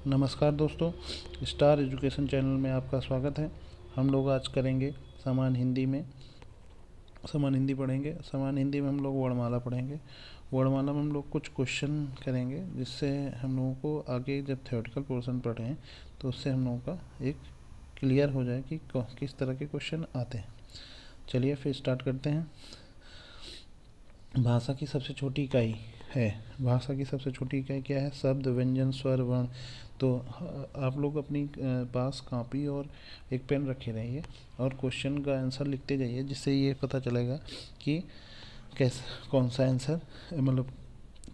नमस्कार दोस्तों, star education channel में आपका स्वागत है। हम लोग आज करेंगे सामान्य हिंदी में सामान्य हिंदी पढ़ेंगे। सामान्य हिंदी में हम लोग वर्णमाला पढ़ेंगे। वर्णमाला में हम लोग कुछ क्वेश्चन करेंगे, जिससे हम लोगों को आगे जब थ्योरेटिकल पोर्शन पढ़ें तो उससे हम लोगों का एक क्लियर हो जाए कि किस तरह के क्वेश्चन आते हैं। चलिए फिर स्टार्ट करते हैं। भाषा की सबसे छोटी इकाई है। भाषा की सबसे छोटी इकाई क्या है? शब्द, व्यंजन, स्वर, वर्ण। तो आप लोग अपनी पास कॉपी और एक पेन रखे रहिए और क्वेश्चन का आंसर लिखते जाइए, जिससे ये पता चलेगा कि कैसा कौन सा आंसर मतलब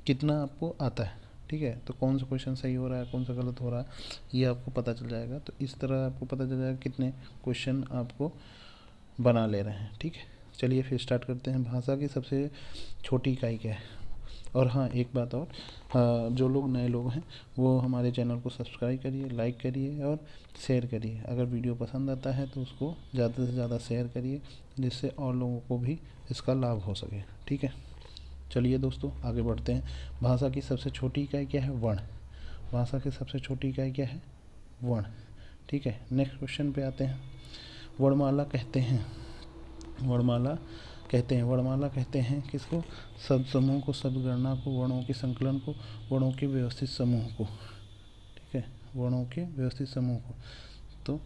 कितना आपको आता है। ठीक है, तो कौन सा क्वेश्चन सही हो रहा है, कौन सा गलत हो रहा है, ये आपको पता चल जाएगा। तो इस तरह आपको पता चल जाएगा कितने क्वेश्चन आपको बना ले रहे हैं। ठीक है, चलिए फिर स्टार्ट करते हैं। भाषा की सबसे छोटी इकाई क्या है? और हाँ, एक बात और, जो लोग नए लोग हैं वो हमारे चैनल को सब्सक्राइब करिए, लाइक करिए और शेयर करिए। अगर वीडियो पसंद आता है तो उसको ज़्यादा से ज़्यादा शेयर करिए, जिससे और लोगों को भी इसका लाभ हो सके। ठीक है, चलिए दोस्तों आगे बढ़ते हैं। भाषा की सबसे छोटी इकाई क्या है? वर्ण। भाषा की सबसे छोटी इकाई क्या है? वर्ण। ठीक है, नेक्स्ट क्वेश्चन पे आते हैं। वर्णमाला कहते हैं वर्णमाला कहते हैं किसको? शब्द समूह को, शब्द गणना को, वर्णों के संकलन को, वर्णों के व्यवस्थित समूह को। ठीक है, वर्णों के व्यवस्थित समूह को। तो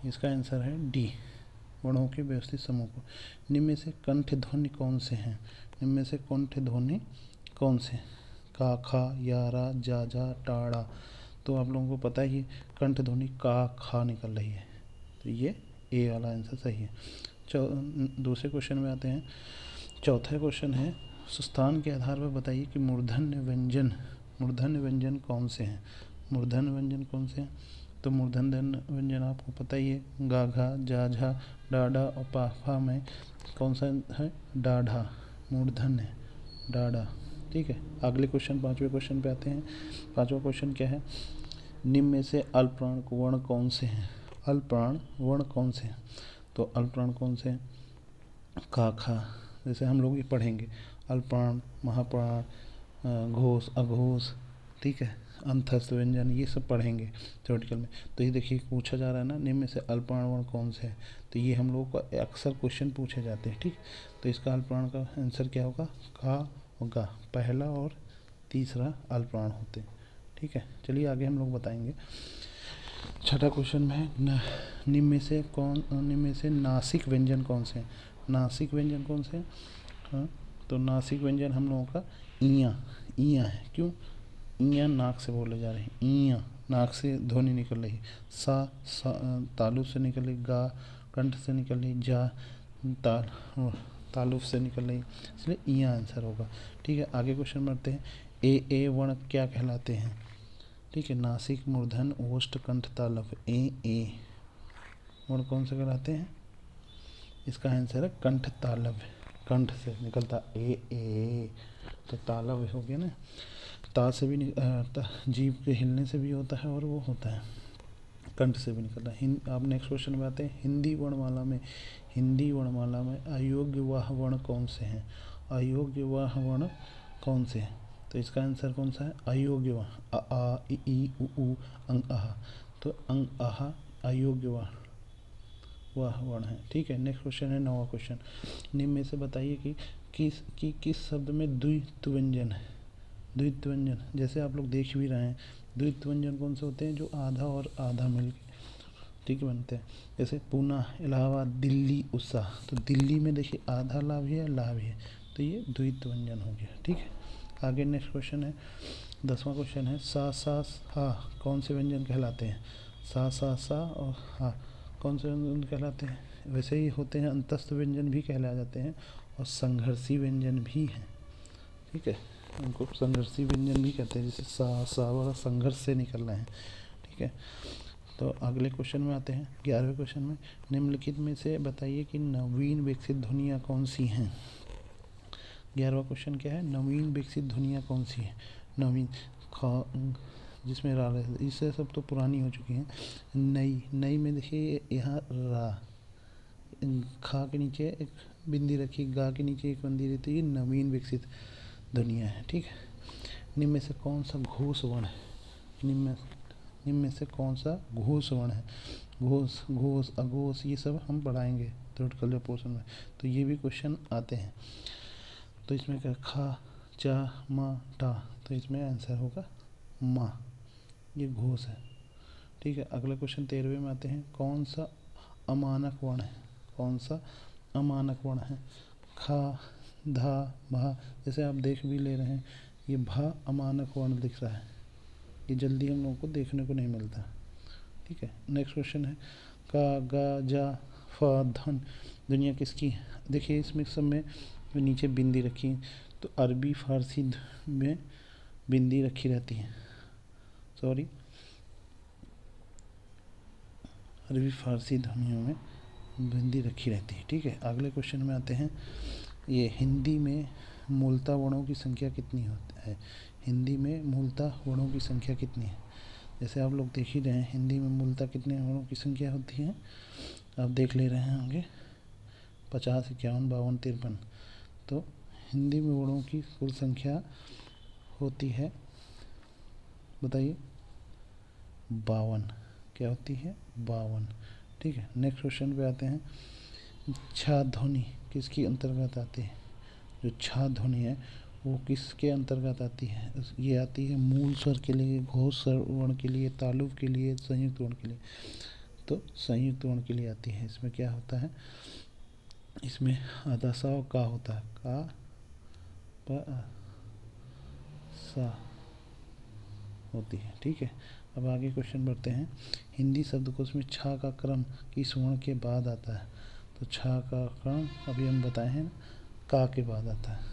इसका आंसर है डी, वर्णों के व्यवस्थित समूह को। निम्न में से कंठ ध्वनि कौन से हैं? निम्न में से कंठ ध्वनि कौन से? का, खा, या, रा, जा, जा, टाड़ा। तो आप लोगों को पता ही कंठ ध्वनि का, खा निकल रही है, तो ये ए वाला आंसर सही है। दूसरे क्वेश्चन में आते हैं। चौथा क्वेश्चन है, स्थान के आधार पर बताइए कि मूर्धन्य व्यंजन कौन से हैं? मूर्धन्य व्यंजन कौन से हैं? तो मूर्धन्य व्यंजन आपको पता ही है, गा, घा, जा, झा, डाढ़ा और पाफा में कौन सा है? डाढ़ा, मूर्धन्य डाढ़ा। ठीक है, अगले क्वेश्चन, पांचवें क्वेश्चन पे आते हैं। पांचवा क्वेश्चन क्या है? निम्न में से अल्पप्राण वर्ण कौन से हैं? अल्पप्राण वर्ण कौन से हैं? तो अल्पप्राण कौन से हैं? का, खा, जैसे हम लोग ये पढ़ेंगे, अल्पप्राण, महाप्राण, घोष, अघोष। ठीक है, अंतस्थ व्यंजन, ये सब पढ़ेंगे थ्योरेटिकल में। तो ये देखिए पूछा जा रहा है ना, निम्न में से अल्पप्राण वर्ण कौन से हैं? तो ये हम लोग को अक्सर क्वेश्चन पूछे जाते हैं। ठीक, तो इसका अल्पप्राण का आंसर क्या होगा? का और गा, पहला और तीसरा अल्पप्राण होते हैं। ठीक है, चलिए आगे हम लोग बताएंगे। छठा क्वेश्चन में है, निम्न में से नासिक व्यंजन कौन से हैं? नासिक व्यंजन कौन से हैं? हाँ, तो नासिक व्यंजन हम लोगों का ईया है। क्यों? ईया नाक से बोले जा रहे हैं, ईया नाक से ध्वनि निकल रही है। सा तालु से निकल रही, गा कंठ से निकल रही, जा तालुफ से निकल रही, इसलिए ईया आंसर होगा। ठीक है, आगे क्वेश्चन बढ़ते हैं। ए वर्ण क्या कहलाते हैं? ठीक है, नासिक, मूर्धन, ओष्ठ, कंठ, तालव। ए वर्ण कौन से कहलाते हैं? इसका आंसर है कंठ तालव। कंठ से निकलता ए, तो तालव हो गया ना। ता से भी जीभ के हिलने से भी होता है और वो होता है कंठ से भी निकलता है। आप नेक्स्ट क्वेश्चन में आते हैं। हिंदी वर्णमाला में अयोग्य वाह वर्ण कौन से हैं? अयोग्य वाह वर्ण कौन से हैं? तो इसका आंसर कौन सा है? अयोग्य वाह, अ, आ, इ, उ, अंग, आह। तो अंग, आह अयोग्य वाह वर्ण है। ठीक है, नेक्स्ट क्वेश्चन है, नौवां क्वेश्चन। निम्न में से बताइए कि किस शब्द में द्वित्व व्यंजन है? द्वित्व व्यंजन, जैसे आप लोग देख भी रहे हैं, द्वित्व व्यंजन कौन से होते हैं? जो आधा और आधा मिलके ठीक बनते हैं। जैसे पूना, इलाहाबाद, दिल्ली, उषा। तो दिल्ली में देखिए आधा ला भी है, ला भी है, तो ये द्वित्व व्यंजन हो गया। ठीक है, आगे नेक्स्ट क्वेश्चन है, 10वां क्वेश्चन है। सा हा कौन से व्यंजन कहलाते हैं? सा और हा कौन से व्यंजन कहलाते हैं? वैसे ही होते हैं, अंतस्थ व्यंजन भी कहलाए जाते हैं और संघर्षी व्यंजन भी हैं। ठीक है, उनको संघर्षी व्यंजन भी कहते हैं, जैसे सा वाला संघर्ष से निकल रहे हैं। ठीक है, तो अगले क्वेश्चन में आते हैं, 11वें क्वेश्चन में। निम्नलिखित में से बताइए कि नवीन विकसित ध्वनियाँ कौन सी हैं? 11वां क्वेश्चन क्या है? नवीन विकसित ध्वनियाँ कौन सी हैं? नवीन, ख, जिसमें रा रहता है, इससे सब तो पुरानी हो चुकी हैं। नई में देखिए यहाँ रा, खा के नीचे एक बिंदी रखी, गा के नीचे एक बिंदी रहती है, ये नवीन विकसित ध्वनियाँ हैं। ठीक है, निम्न में से कौन सा घोष वर्ण है? निम्न निम्न में से कौन सा घोष वर्ण है? घोष, घोष, अघोष, ये सब हम पढ़ाएंगे थर्ड कलर पोर्शन में, तो ये भी क्वेश्चन आते हैं। तो इसमें क्या, खा, चा, मा, टा, तो इसमें आंसर होगा मा, ये घोष है। ठीक है, अगला क्वेश्चन 13वें में आते हैं। कौन सा अमानक वर्ण है? कौन सा अमानक वर्ण है? खा, धा, भा, जैसे आप देख भी ले रहे हैं, ये भा अमानक वर्ण दिख रहा है, ये जल्दी हम लोगों को देखने को नहीं मिलता। ठीक है, नेक्स्ट क्वेश्चन है का, गा, जा, फा, धन, दुनिया किसकी है? देखिए इसमें सब में नीचे बिंदी रखी है, तो अरबी फारसी में बिंदी रखी रहती है, सॉरी अरबी फारसी ध्वनियों में बिंदी रखी रहती है। ठीक है, अगले क्वेश्चन में आते हैं। ये हिंदी में मूलतः वर्णों की संख्या कितनी होती है? हिंदी में मूलतः वर्णों की संख्या कितनी है? जैसे आप लोग देख ही रहे हैं, हिंदी में मूलतः कितने वर्णों की संख्या होती है, आप देख ले रहे होंगे 50, 51, 52, 53। तो हिंदी में वर्णों की कुल संख्या होती है, बताइए, 52। क्या होती है? 52। ठीक है, नेक्स्ट क्वेश्चन पे आते हैं। छा ध्वनि किसकी अंतर्गत आती है? जो छा ध्वनि है वो किसके अंतर्गत आती है? ये आती है मूल स्वर के लिए, घोष वर्ण के लिए, तालुब के लिए, संयुक्त वर्ण के लिए। तो संयुक्त वर्ण के लिए आती है। इसमें क्या होता है, इसमें आधा सा और का होता है, का, प, सा होती है। ठीक है, अब आगे क्वेश्चन बढ़ते हैं। हिंदी शब्दकोश में छा का क्रम किस वर्ण के बाद आता है? तो छा का क्रम अभी हम बताए हैं, का के बाद आता है।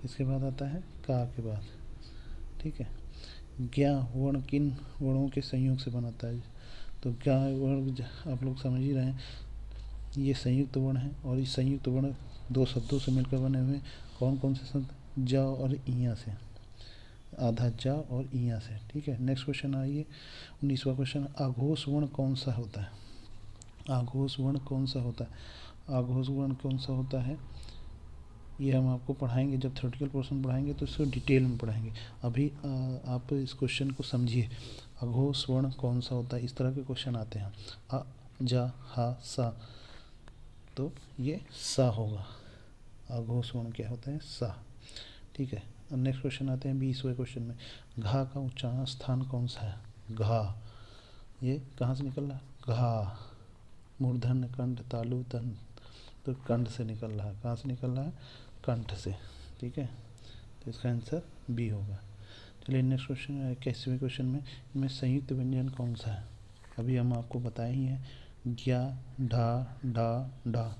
किसके बाद आता है? का के बाद। ठीक है, ज्ञा वर्ण किन वर्णों के संयोग से बनाता है? तो ज्ञा वर्ण आप लोग समझ ही रहे हैं, ये संयुक्त वर्ण है, और इस संयुक्त वर्ण दो शब्दों से मिलकर बने हुए। कौन कौन से शब्द? जा और इया से, आधा जा और इया से। ठीक है, नेक्स्ट क्वेश्चन आइए, 19वां क्वेश्चन। आघोष वर्ण कौन सा होता है? आघोष वर्ण कौन सा होता है? आघोष वर्ण कौन सा होता है, ये हम आपको पढ़ाएंगे, जब थ्योरेटिकल पोर्शन पढ़ाएंगे तो इसको डिटेल में पढ़ाएंगे। अभी आप इस क्वेश्चन को समझिए, आघोष वर्ण कौन सा होता है, इस तरह के क्वेश्चन आते हैं। अ, जा, हा, सा, तो ये सा होगा। आघोष वर्ण क्या होता है? सा। ठीक है, अब नेक्स्ट क्वेश्चन आते हैं 20वें क्वेश्चन में। घा का उच्चारण स्थान कौन सा है? घा, ये कहाँ से निकल रहा है? घा, मूर्धन्य कंठ, तालु तन, तो कंठ से निकल रहा है। कहाँ से निकल रहा है? कंठ से। ठीक है, तो इसका आंसर बी होगा। चलिए नेक्स्ट क्वेश्चन है 21वें क्वेश्चन में। इनमें संयुक्त व्यंजन कौन सा है? अभी हम आपको बताए ही हैं, ज्ञा, ढा, डा, डा,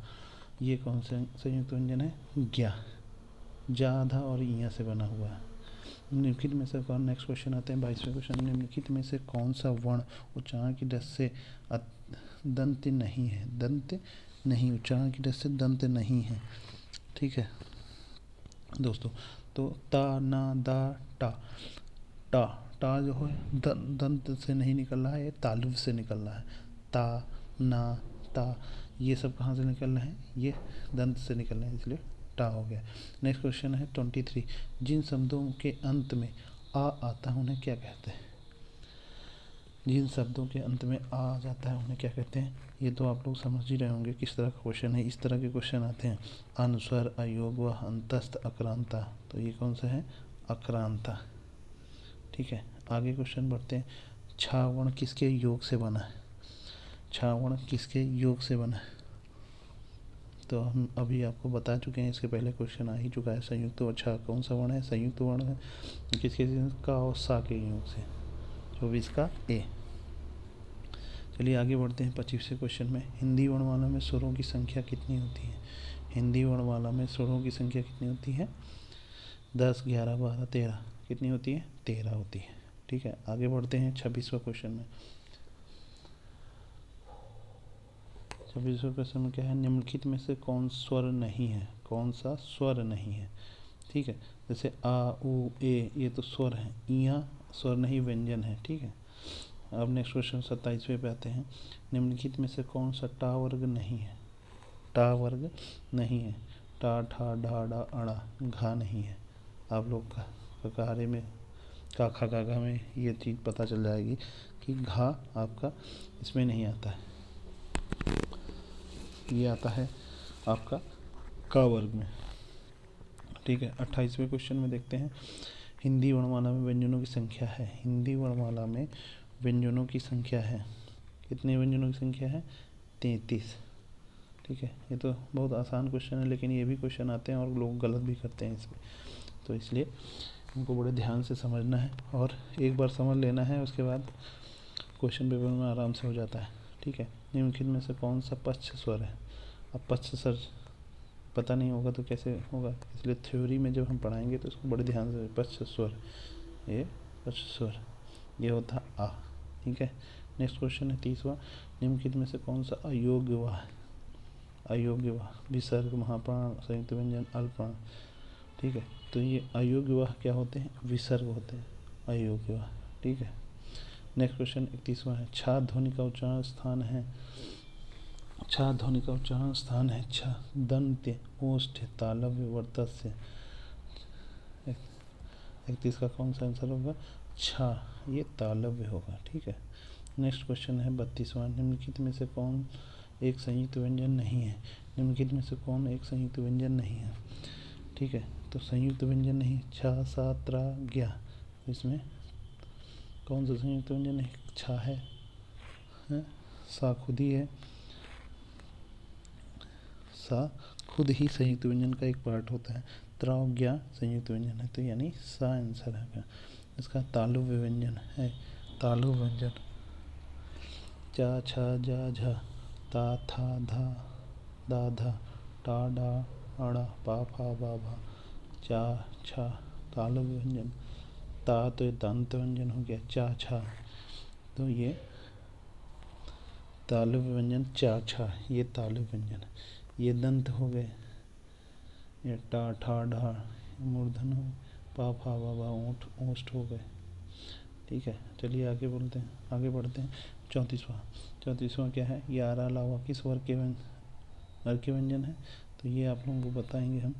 ये कौन सा संयुक्त व्यंजन है? ज्ञा, जा, आधा और इया से बना हुआ है। निम्नलिखित में से कौन, नेक्स्ट क्वेश्चन आते हैं 22वें क्वेश्चन। निम्नलिखित में से कौन सा वर्ण उच्चारण की दृष्टि से दंत नहीं है? दंत नहीं, उच्चारण की दृष्टि से दंत नहीं है। ठीक है दोस्तों, तो ता, ना, दा, टा, टा, टा जो है दंत से नहीं निकल रहा है, ये तालुब से निकल रहा है। ता, ना, ता, ये सब कहाँ से निकल रहे हैं? ये दंत से निकल रहे हैं, इसलिए टा हो गया। नेक्स्ट क्वेश्चन है 23। जिन शब्दों के अंत में आ आता है उन्हें क्या कहते हैं? जिन शब्दों के अंत में आ जाता है उन्हें क्या कहते हैं? ये तो आप लोग समझ ही रहे होंगे किस तरह का क्वेश्चन है। इस तरह के क्वेश्चन आते हैं, अनुस्वर, अयोग व अंतस्थ, अक्रांता, तो ये कौन सा है? अक्रांता। ठीक है, आगे क्वेश्चन बढ़ते हैं। छा वर्ण किसके योग से बना है? छा वर्ण किसके योग से बना है? तो हम अभी आपको बता चुके हैं, इसके पहले क्वेश्चन आ ही चुका है। संयुक्त व छा कौन सा वर्ण है? संयुक्त वर्ण है, किसके? का और सा के योग से। 24 का ए। चलिए आगे बढ़ते हैं 25वें क्वेश्चन में। हिंदी वर्णमाला में स्वरों की संख्या कितनी होती है? हिंदी वर्णमाला में स्वरों की संख्या कितनी होती है? 10, 11, 12, 13। कितनी होती है? 13 होती है। ठीक है, आगे बढ़ते हैं 26वें क्वेश्चन में। 26वें क्वेश्चन में क्या है? निम्नलिखित में से कौन स्वर नहीं है? कौन सा स्वर नहीं है? ठीक है, जैसे आ, उ, ए, ये तो स्वर हैं। इया स्वर नहीं, व्यंजन है। ठीक है, अब नेक्स्ट क्वेश्चन 27वें पे आते हैं। निम्नलिखित में से कौन सा टा वर्ग नहीं है? टा वर्ग नहीं है। टा, ठा, डा, डा, अड़ा, घा नहीं है। आप लोग ककारे में का खा गा घा में ये चीज़ पता चल जाएगी कि घा आपका इसमें नहीं आता है, ये आता है आपका का वर्ग में। ठीक है, 28वें क्वेश्चन में देखते हैं। हिंदी वर्णमाला में व्यंजनों की संख्या है। हिंदी वर्णमाला में व्यंजनों की संख्या है, कितने व्यंजनों की संख्या है? 33। ठीक है, ये तो बहुत आसान क्वेश्चन है, लेकिन ये भी क्वेश्चन आते हैं और लोग गलत भी करते हैं इसमें, तो इसलिए उनको बड़े ध्यान से समझना है और एक बार समझ लेना है, उसके बाद क्वेश्चन पेपर में आराम से हो जाता है। ठीक है, निम्नलिखित में से कौन सा पच्छ स्वर है? अब पच्छ स्वर पता नहीं होगा तो कैसे होगा, इसलिए थ्योरी में जब हम पढ़ाएंगे तो इसको बड़े ध्यान से, पच्छ स्वर, ये पच्छ स्वर, ये होता आ। ठीक है, नेक्स्ट क्वेश्चन है 30वां। निम्नलिखित में से कौन सा अयोग्य वाह है? अयोग्य वाह, विसर्ग, महाप्राण, संयुक्त व्यंजन, अल्पप्राण। ठीक है, तो ये अयोग्य वाह क्या होते हैं? विसर्ग होते हैं अयोग्य वाह। ठीक है, नेक्स्ट क्वेश्चन 31वां है। छा ध्वनि का उच्चारण स्थान है। छा ध्वनि का उच्चारण स्थान है छ, दंत्य, ओष्ठ, तालव्य, वर्तस्य। 31 का कौन सा आंसर होगा? छा, ये तालव्य होगा। ठीक है, नेक्स्ट क्वेश्चन है 32वां। निम्नलिखित में से कौन एक संयुक्त व्यंजन नहीं है? निम्नलिखित में से कौन एक संयुक्त व्यंजन नहीं है? ठीक है, तो संयुक्त व्यंजन नहीं, छा, सा, त्रा, ज्ञा, इसमें कौन सा संयुक्त व्यंजन नहीं? छा है, सा खुद ही है, सा खुद ही संयुक्त व्यंजन का एक पार्ट होता है। त्रा और ज्ञा संयुक्त व्यंजन है, तो यानी सा आंसर है इसका। तालव्य व्यंजन है, तालव्य व्यंजन, चा, छा, जा, झा, ता, था, धा, दा, धा, टा, डा, अड़ा, पा, फा, बा, भा, चा, छा, तालव्य व्यंजन। ता तो ये दंत व्यंजन हो गया, चा, छा, तो ये तालव्य व्यंजन, चा, छा, ये तालव्य व्यंजन है। ये दंत हो गए, ये टा, ठा, ढा, मूर्धन हो, पा, फा, बा, भा, ऊँट, ओष्ठ हो गए। ठीक है, चलिए आगे बोलते हैं, आगे बढ़ते हैं। 34वां क्या है? यारा अलावा किस वर्ग के व्यंजन है? तो ये आप लोगों को बताएंगे हम।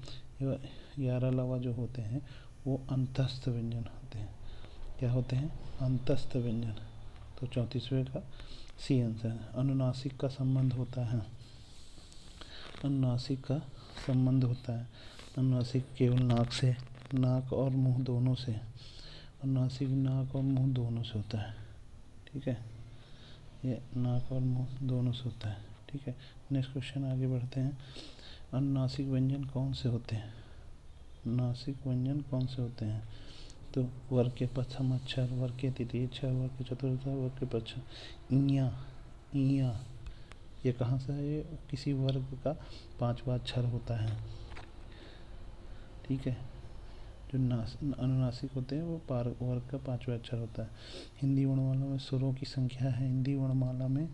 यारा अलावा जो होते हैं वो अंतस्थ व्यंजन होते हैं। क्या होते हैं? अंतस्थ व्यंजन। तो 34वें का सी आंसर है। अनुनासिक का संबंध होता है, अनुनासिक का संबंध होता है। अनुनासिक केवल नाक से, नाक और मुंह दोनों से, अनुनासिक नाक और मुंह दोनों से होता है। ठीक है, ये नाक और मुंह दोनों से होता है। ठीक है, नेक्स्ट क्वेश्चन आगे बढ़ते हैं। अनुनासिक व्यंजन कौन से होते हैं? अनुनासिक व्यंजन कौन से होते हैं? तो वर्ग के प्रथम अक्षर, वर्ग के तृतीय अक्षर, वर्ग के चतुर्थ, वर्ग के पंचम। इया, इया, ये कहाँ से है? ये किसी वर्ग का 5वां अक्षर होता है। ठीक है, जो अनुनासिक होते हैं वो वर्ग का 5वां अक्षर होता है। हिंदी वर्णमाला में स्वरों की संख्या है। हिंदी वर्णमाला में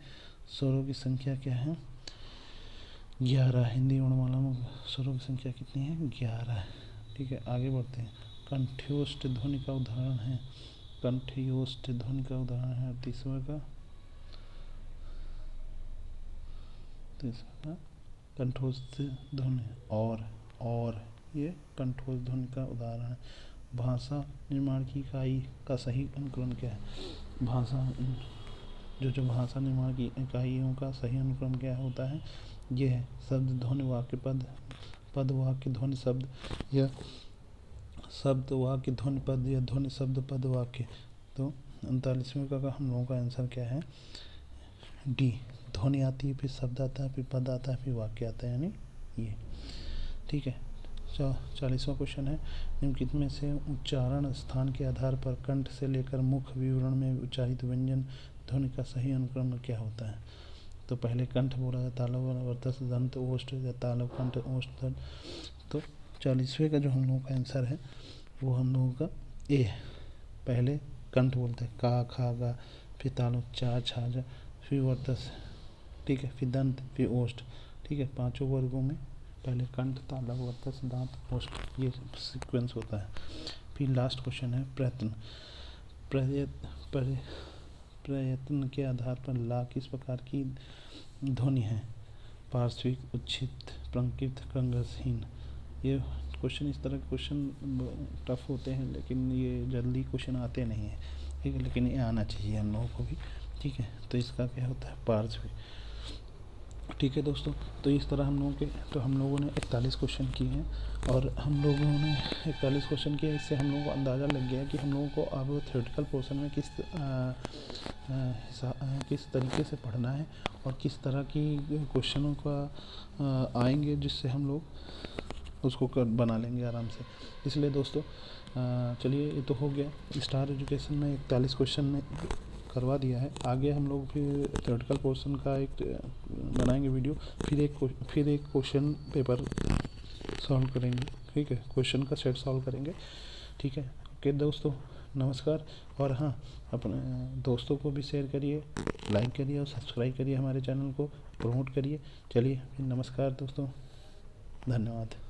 स्वरों की संख्या क्या है? 11। हिंदी वर्णमाला में स्वरों की संख्या कितनी है? 11। ठीक है, आगे बढ़ते हैं। कंठ्योष्ठ ध्वनि का उदाहरण है, कंठ्योष्ठ ध्वनि का उदाहरण है 38वां का, कंठोष्ठ ध्वनि और ये कंठोष्ठ ध्वनि का उदाहरण है। भाषा निर्माण की इकाई का सही अनुक्रम क्या है? भाषा जो भाषा निर्माण की इकाइयों का सही अनुक्रम क्या होता है? ये है शब्द, ध्वनि, वाक्य, पद, पद, वाक्य, ध्वनि, शब्द, या शब्द, वाक्य, ध्वनि, पद, या ध्वनि, शब्द, पद, वाक्य। तो 39वें का हम लोगों का आंसर क्या है? डी। ध्वनि आती है, फिर शब्द आता है, फिर पद आता है, फिर वाक्य आता है, यानी ये। ठीक है, 40वां क्वेश्चन है। निम्नलिखित में से उच्चारण स्थान के आधार पर कंठ से लेकर मुख विवरण में उच्चारित व्यंजन ध्वनि का सही अनुक्रम क्या होता है? तो पहले कंठ बोला था, तालव, वर्तस, दंत, ओष्ठ, या तालव, कंठ, ओष्ठ, दंत। तो 40वें का जो हम लोगों का आंसर है वो हम लोगों का ए है। पहले कंठ बोलते हैं, का, खा, गा, फिर तालव, चा, छा, जा, फिर वर्तस, ठीक है, फिर दंत, फिर ओष्ठ। ठीक है, 5 वर्गों में पहले कंठ, तालव, वर्तस, दांत, ओष्ठ, ये सीक्वेंस होता है। फिर लास्ट क्वेश्चन है प्रयत्न। प्रयत्न के आधार पर ला किस प्रकार की ध्वनि है? पार्श्विक, उच्छिष्ट, प्रंकित, कंगसहीन। ये क्वेश्चन इस तरह के क्वेश्चन टफ होते हैं, लेकिन ये जल्दी क्वेश्चन आते नहीं हैं, ठीक है, लेकिन ये आना चाहिए हम लोगों को भी, ठीक है। तो इसका क्या होता है, पार्ट्स भी, ठीक है दोस्तों। तो इस तरह हम लोगों ने 41 क्वेश्चन किए हैं, और हम लोगों ने 41 क्वेश्चन किए। इससे हम लोगों को अंदाज़ा लग गया कि हम लोगों को अब थ्योरेटिकल पोर्शन में किस तरीके से पढ़ना है, और किस तरह की क्वेश्चनों का आएंगे, जिससे हम लोग उसको बना लेंगे आराम से। इसलिए दोस्तों चलिए, ये तो हो गया स्टार एजुकेशन में 41 क्वेश्चन में करवा दिया है। आगे हम लोग फिर थ्योरेटिकल पोर्शन का एक बनाएंगे वीडियो, फिर एक क्वेश्चन पेपर सॉल्व करेंगे, ठीक है, क्वेश्चन का सेट सॉल्व करेंगे, ठीक है। ओके दोस्तों, नमस्कार। और हाँ, अपने दोस्तों को भी शेयर करिए, लाइक करिए और सब्सक्राइब करिए, हमारे चैनल को प्रमोट करिए। चलिए, नमस्कार दोस्तों, धन्यवाद।